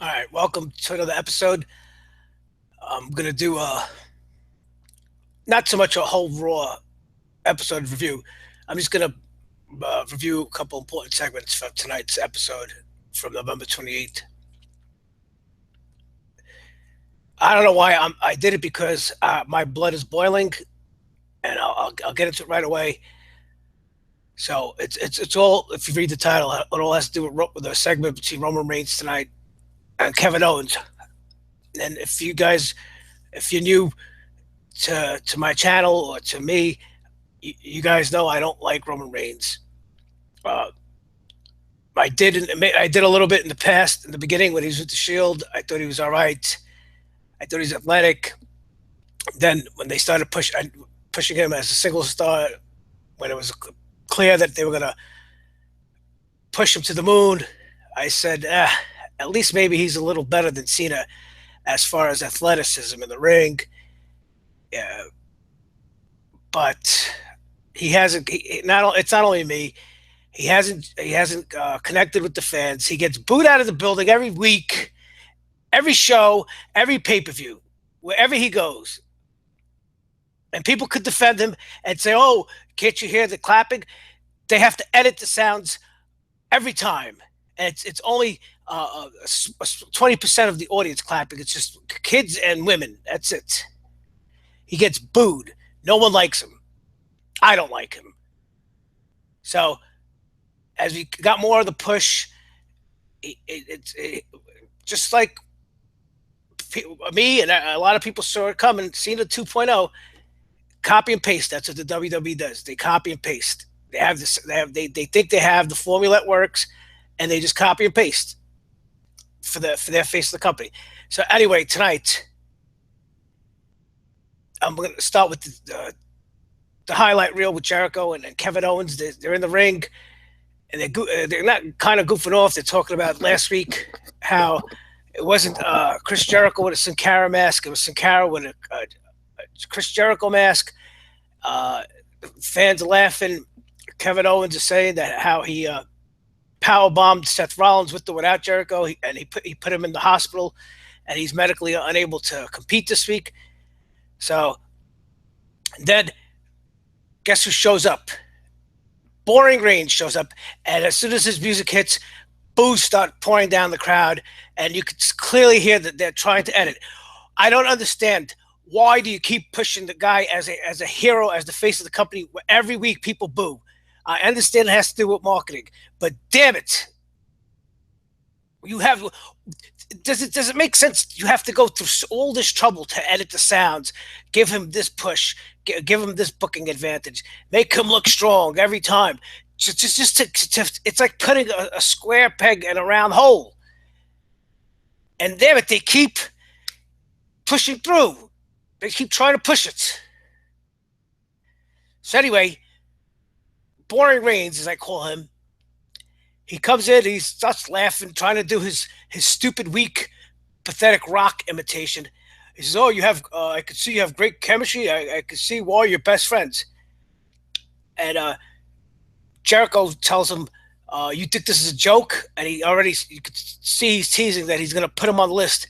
All right, welcome to another episode. I'm gonna do not so much a whole raw episode review. I'm just gonna review a couple important segments from tonight's episode from November 28th. I don't know why I did it because my blood is boiling, and I'll get into it right away. So it's all, if you read the title, it all has to do with a segment between Roman Reigns tonight and Kevin Owens. And if you're new to my channel or to me, you guys know I don't like Roman Reigns. Uh, I did a little bit in the past, in the beginning when he was with the Shield. I thought he was all right. I thought he was athletic. Then when they started pushing him as a single star, when it was clear that they were gonna push him to the moon, I said, at least maybe he's a little better than Cena as far as athleticism in the ring. Yeah, but he hasn't. It's not only me. He hasn't connected with the fans. He gets booed out of the building every week, every show, every pay per view, wherever he goes. And people could defend him and say, "Oh, can't you hear the clapping?" They have to edit the sounds every time, and it's only 20% of the audience clapping. It's just kids and women. That's it. He gets booed. No one likes him. I don't like him. So as we got more of the push, it's just like me and a lot of people saw it coming. Cena 2.0, copy and paste. That's what the WWE does. They copy and paste. They have this. They think they have the formula that works, and they just copy and paste for their face of the company. So anyway, tonight I'm going to start with the highlight reel with Jericho and Kevin Owens. They're in the ring, and they're not kind of goofing off. They're talking about last week how it wasn't Chris Jericho with a Sin Cara mask. It was Sin Cara with a Chris Jericho mask. Uh, Fans are laughing. Kevin Owens is saying that how he power bombed Seth Rollins with or without Jericho, and he put him in the hospital, and he's medically unable to compete this week. So then, guess who shows up? Boring Reigns shows up, and as soon as his music hits, boos start pouring down the crowd, and you can clearly hear that they're trying to edit. I don't understand. Why do you keep pushing the guy as a hero, as the face of the company, where every week people boo? I understand it has to do with marketing, but damn it, you have does it make sense? You have to go through all this trouble to edit the sounds, give him this push, give him this booking advantage, make him look strong every time. It's like putting a square peg in a round hole. And damn it, they keep pushing through. They keep trying to push it. So anyway, Boring Reigns, as I call him, he comes in, he starts laughing, trying to do his stupid, weak, pathetic Rock imitation. He says, "Oh, I could see you have great chemistry. I could see why you're best friends." And Jericho tells him, "You think this is a joke?" And you could see he's teasing that he's going to put him on the list.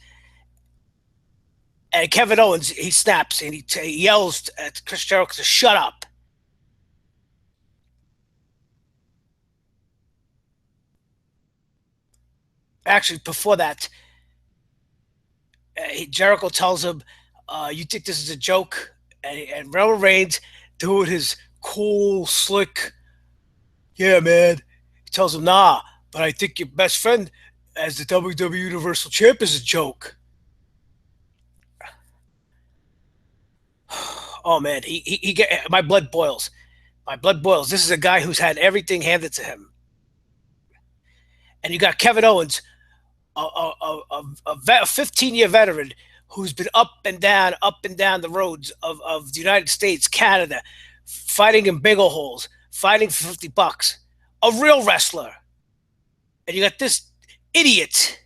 And Kevin Owens, he snaps and he yells at Chris Jericho to shut up. Actually, before that, Jericho tells him, "You think this is a joke?" And Roman Reigns, doing his cool, slick, "Yeah, man." He tells him, "Nah, but I think your best friend as the WWE Universal Champ is a joke." Oh man, he get my blood boils. My blood boils. This is a guy who's had everything handed to him, and you got Kevin Owens, a 15-year veteran who's been up and down the roads of the United States, Canada, fighting in big holes, fighting for $50, a real wrestler. And you got this idiot,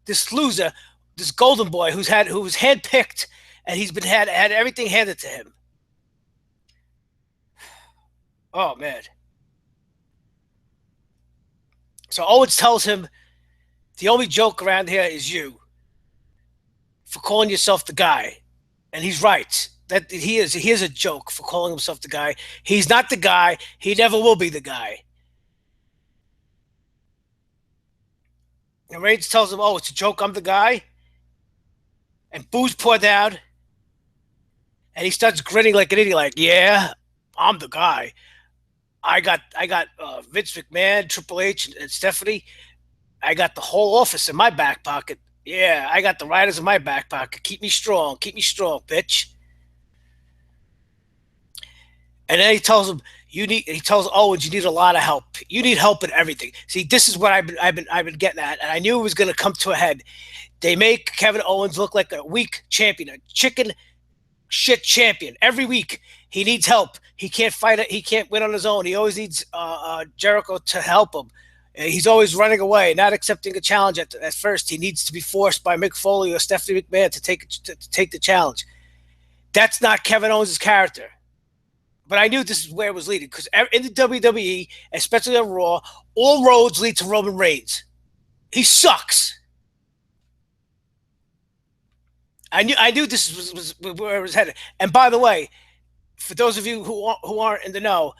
this loser, this golden boy who was handpicked, and he's been had everything handed to him. Oh man. So Owens tells him The only joke around here is you for calling yourself the guy. And he's right. That he is a joke for calling himself the guy. He's not the guy. He never will be the guy. And Reigns tells him, "Oh, it's a joke. I'm the guy." And booze pour down, and he starts grinning like an idiot. Like, yeah, I'm the guy. I got Vince McMahon, Triple H, and Stephanie. I got the whole office in my back pocket. Yeah, I got the writers in my back pocket. Keep me strong, bitch. And then he tells him, He tells Owens, you need a lot of help. You need help in everything. See, this is what I've been getting at, and I knew it was going to come to a head. They make Kevin Owens look like a weak champion, a chicken shit champion. Every week he needs help. He can't fight it. He can't win on his own. He always needs Jericho to help him. He's always running away, not accepting a challenge at first. He needs to be forced by Mick Foley or Stephanie McMahon to take the challenge. That's not Kevin Owens' character. But I knew this is where it was leading because in the WWE, especially on Raw, all roads lead to Roman Reigns. He sucks. I knew this was where it was headed. And by the way, for those of you who aren't in the know,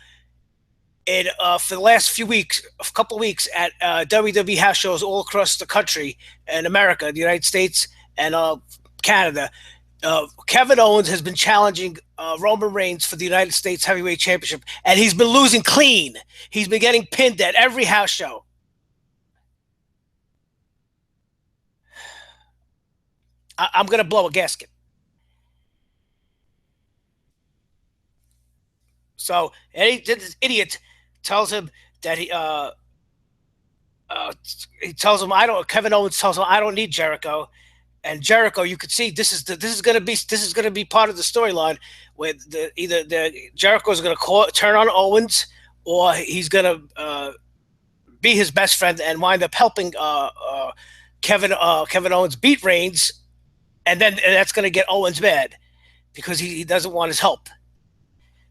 and for the last few weeks, a couple of weeks at WWE house shows all across the country and America, the United States, and Canada, Kevin Owens has been challenging Roman Reigns for the United States Heavyweight Championship, and he's been losing clean. He's been getting pinned at every house show. I'm going to blow a gasket. So, and this idiot tells him that he tells him I don't. Kevin Owens tells him I don't need Jericho, and Jericho. You could see this is going to be part of the storyline where either the Jericho is going to turn on Owens, or he's going to be his best friend and wind up helping Kevin Owens beat Reigns, and that's going to get Owens mad because he doesn't want his help.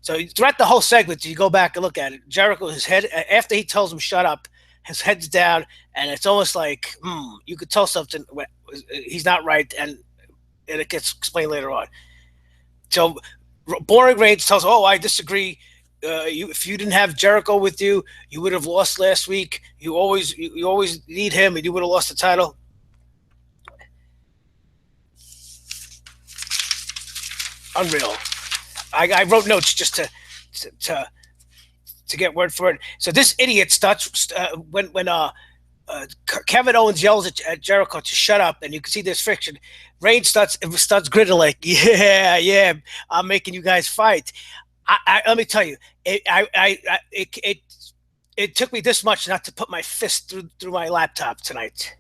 So throughout the whole segment, you go back and look at it. Jericho, his head, after he tells him shut up, his head's down, and it's almost like you could tell something he's not right, and it gets explained later on. So boring Reigns tells, "Oh, I disagree. If you didn't have Jericho with you, you would have lost last week. You always need him, and you would have lost the title." Unreal. I wrote notes just to get word for it. So this idiot starts when Kevin Owens yells at Jericho to shut up, and you can see there's friction. Reigns starts grinning like, yeah, I'm making you guys fight. Let me tell you, it took me this much not to put my fist through my laptop tonight.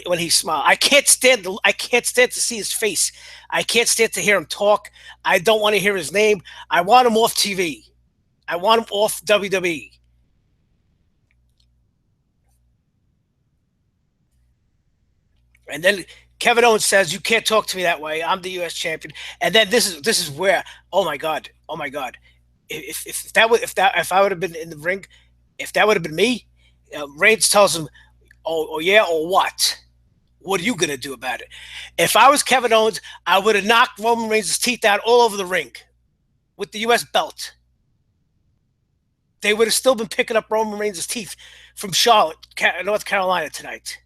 When he smiled, I can't stand to see his face. I can't stand to hear him talk. I don't want to hear his name. I want him off TV. I want him off WWE. And then Kevin Owens says, "You can't talk to me that way. I'm the U.S. champion." And then this is where, oh my god, if I would have been in the ring, if that would have been me, Reigns tells him, "Oh yeah, or what? What are you gonna do about it?" If I was Kevin Owens, I would have knocked Roman Reigns' teeth out all over the ring with the U.S. belt. They would have still been picking up Roman Reigns' teeth from Charlotte, North Carolina tonight.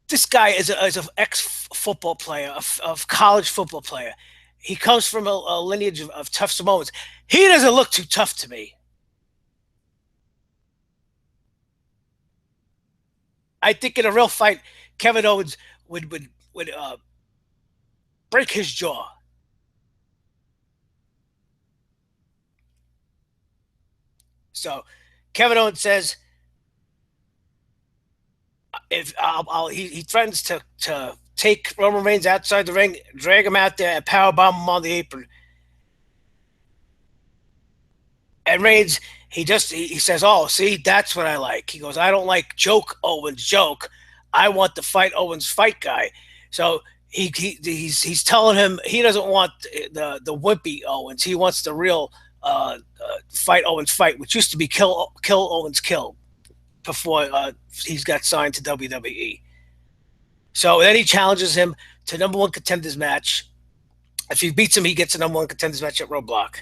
This guy is an ex-football player, of college football player. He comes from a lineage of tough Samoans. He doesn't look too tough to me. I think in a real fight, Kevin Owens would break his jaw. So Kevin Owens says, if he threatens to take Roman Reigns outside the ring, drag him out there, and powerbomb him on the apron. And Reigns, he says, "Oh, see, that's what I like." He goes, "I don't like joke Owens joke. I want the fight Owens fight guy." So he's telling him he doesn't want the wimpy Owens. He wants the real fight Owens fight, which used to be kill Owens kill before he's got signed to WWE. So then he challenges him to number one contenders match. If he beats him, he gets a number one contenders match at Roadblock.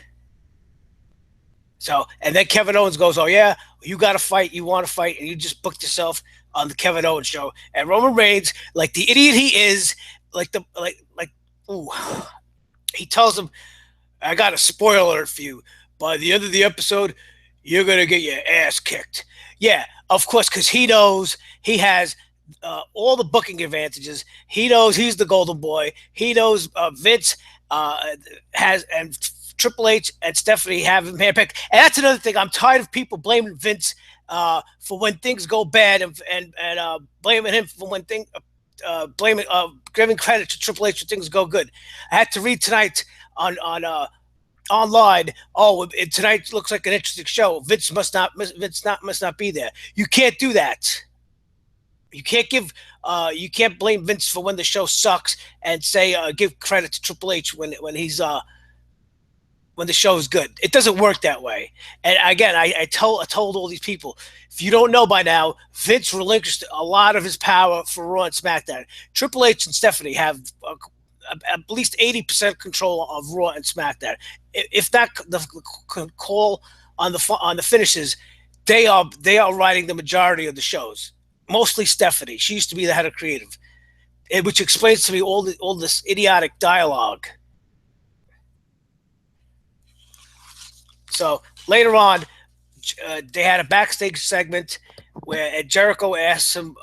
So, and then Kevin Owens goes, "Oh yeah, you got to fight. You want to fight, and you just booked yourself on the Kevin Owens show." And Roman Reigns, like the idiot he is, ooh, he tells him, "I got a spoiler alert for you. By the end of the episode, you're gonna get your ass kicked." Yeah, of course, because he knows he has all the booking advantages. He knows he's the golden boy. He knows Vince has and Triple H and Stephanie have him handpicked. And that's another thing. I'm tired of people blaming Vince for when things go bad and blaming him for when things giving credit to Triple H when things go good. I had to read tonight on online. Oh, tonight looks like an interesting show. Vince must not be there. You can't do that. You can't blame Vince for when the show sucks and say give credit to Triple H when he's when the show is good. It doesn't work that way. And again, I told all these people, if you don't know by now, Vince relinquished a lot of his power for Raw and SmackDown. Triple H and Stephanie have at least 80% control of Raw and SmackDown. If that the call on the finishes, they are writing the majority of the shows. Mostly Stephanie. She used to be the head of creative, which explains to me all this idiotic dialogue. So later on, they had a backstage segment where Jericho asks him,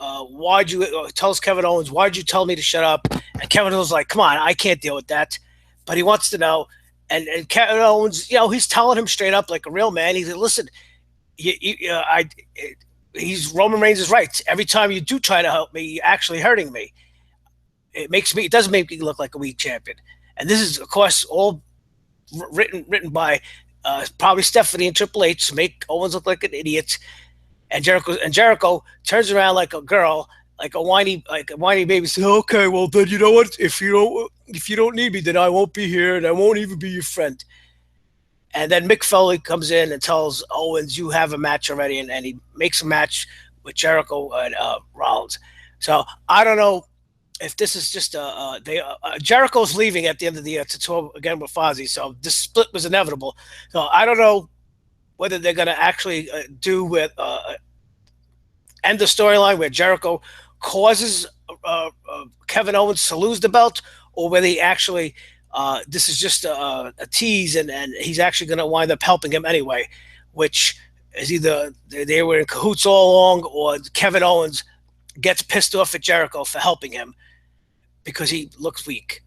tells Kevin Owens, "Why'd you tell me to shut up?" And Kevin Owens is like, "Come on, I can't deal with that." But he wants to know. And Kevin Owens, he's telling him straight up like a real man. He's like, "Listen, Roman Reigns is right. Every time you do try to help me, you're actually hurting me. It doesn't make me look like a weak champion." And this is, of course, all written by probably Stephanie and Triple H to make Owens look like an idiot. And Jericho turns around like a girl, like a whiny baby, says, "Okay, well then you know what? If you don't need me, then I won't be here, and I won't even be your friend." And then Mick Foley comes in and tells Owens, "You have a match already," and he makes a match with Jericho and Rollins. So I don't know if this is just Jericho's leaving at the end of the year to tour again with Fozzy, so this split was inevitable. So I don't know whether they're going to actually do with end the storyline where Jericho causes Kevin Owens to lose the belt, or whether he actually this is just a tease and he's actually going to wind up helping him anyway, which is either they were in cahoots all along, or Kevin Owens gets pissed off at Jericho for helping him because he looks weak.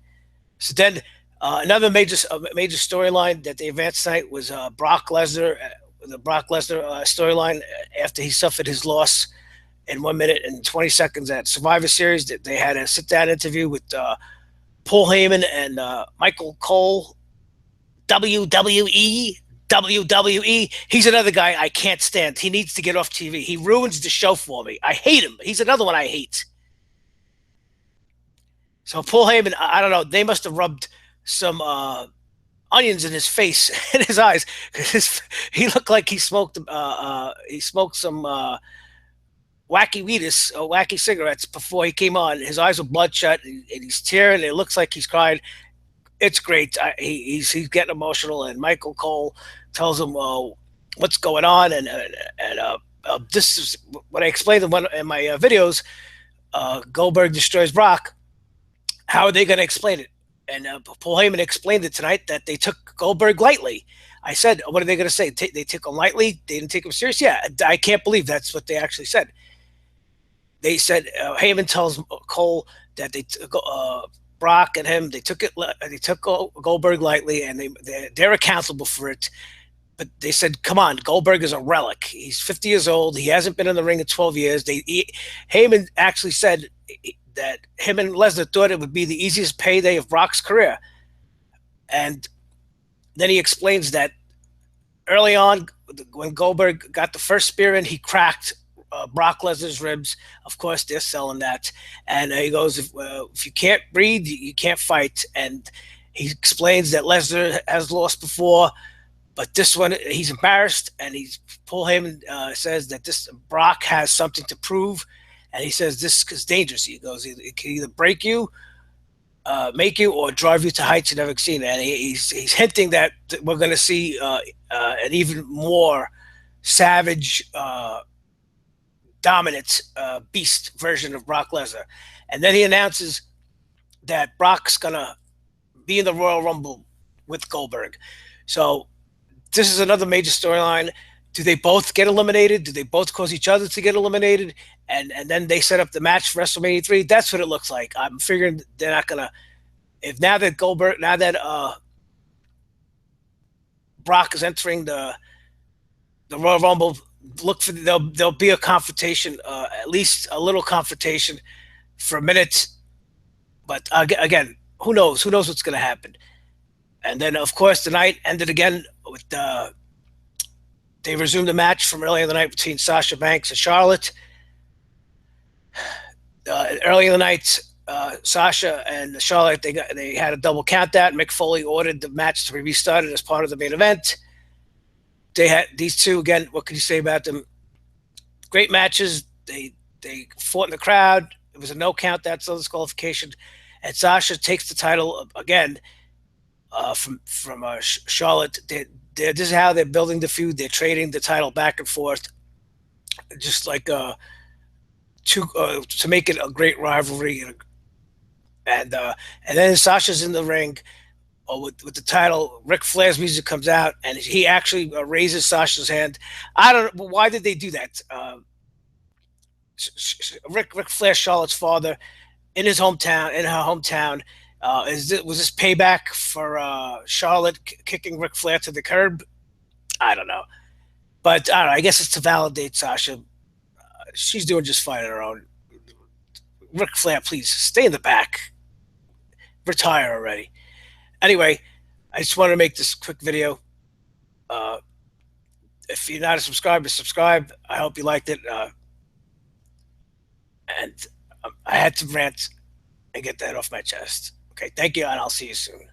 So then another major storyline that they advanced tonight was Brock Lesnar, the Brock Lesnar storyline after he suffered his loss in 1 minute and 20 seconds at Survivor Series. That they had a sit-down interview with Paul Heyman and Michael Cole. WWE. He's another guy I can't stand. He needs to get off TV. He ruins the show for me. I hate him. He's another one I hate. So Paul Heyman, I don't know. They must have rubbed some onions in his face and his eyes, because he looked like he smoked some wacky cigarettes before he came on. His eyes were bloodshot and he's tearing. It looks like he's crying. It's great. He's getting emotional, and Michael Cole tells him what's going on, and this is what I explained in my videos. Goldberg destroys Brock. How are they going to explain it? And Paul Heyman explained it tonight that they took Goldberg lightly. I said, what are they going to say? They took him lightly? They didn't take him serious? Yeah, I can't believe that's what they actually said. They said Heyman tells Cole that they Brock and him, they took Goldberg lightly, and they're accountable for it. But they said, come on, Goldberg is a relic. He's 50 years old. He hasn't been in the ring in 12 years. Heyman actually said that him and Lesnar thought it would be the easiest payday of Brock's career. And then he explains that early on, when Goldberg got the first spear in, he cracked Brock Lesnar's ribs. Of course, they're selling that. And he goes, if you can't breathe, you can't fight. And he explains that Lesnar has lost before, But this one, he's embarrassed, and Paul Heyman says that this Brock has something to prove, and he says this is dangerous. He goes, it can either break you, make you, or drive you to heights you've never seen. And he's hinting that we're going to see an even more savage, dominant, beast version of Brock Lesnar. And then he announces that Brock's going to be in the Royal Rumble with Goldberg. So this is another major storyline. Do they both get eliminated? Do they both cause each other to get eliminated? And then they set up the match for WrestleMania 3. That's what it looks like. I'm figuring they're not gonna. If now that Brock is entering the Royal Rumble, look for there'll be a confrontation, at least a little confrontation for a minute. But again, who knows? Who knows what's gonna happen? And then, of course, the night ended again with they resumed the match from earlier in the night between Sasha Banks and Charlotte. Early in the night, Sasha and Charlotte they had a double count out. Mick Foley ordered the match to be restarted as part of the main event. They had these two again. What can you say about them? Great matches. They fought in the crowd. It was a no count out, so disqualification. And Sasha takes the title again from Charlotte. This is how they're building the feud. They're trading the title back and forth, just like to make it a great rivalry. And then Sasha's in the ring with the title. Ric Flair's music comes out, and he actually raises Sasha's hand. I don't know why did they do that. Ric Flair, Charlotte's father, in her hometown. Was this payback for Charlotte kicking Ric Flair to the curb? I don't know, but I don't know. I guess it's to validate Sasha. She's doing just fine on her own. Ric Flair, please stay in the back. Retire already. Anyway, I just wanted to make this quick video. If you're not a subscriber, subscribe. I hope you liked it. And I had to rant and get that off my chest. Okay, thank you, and I'll see you soon.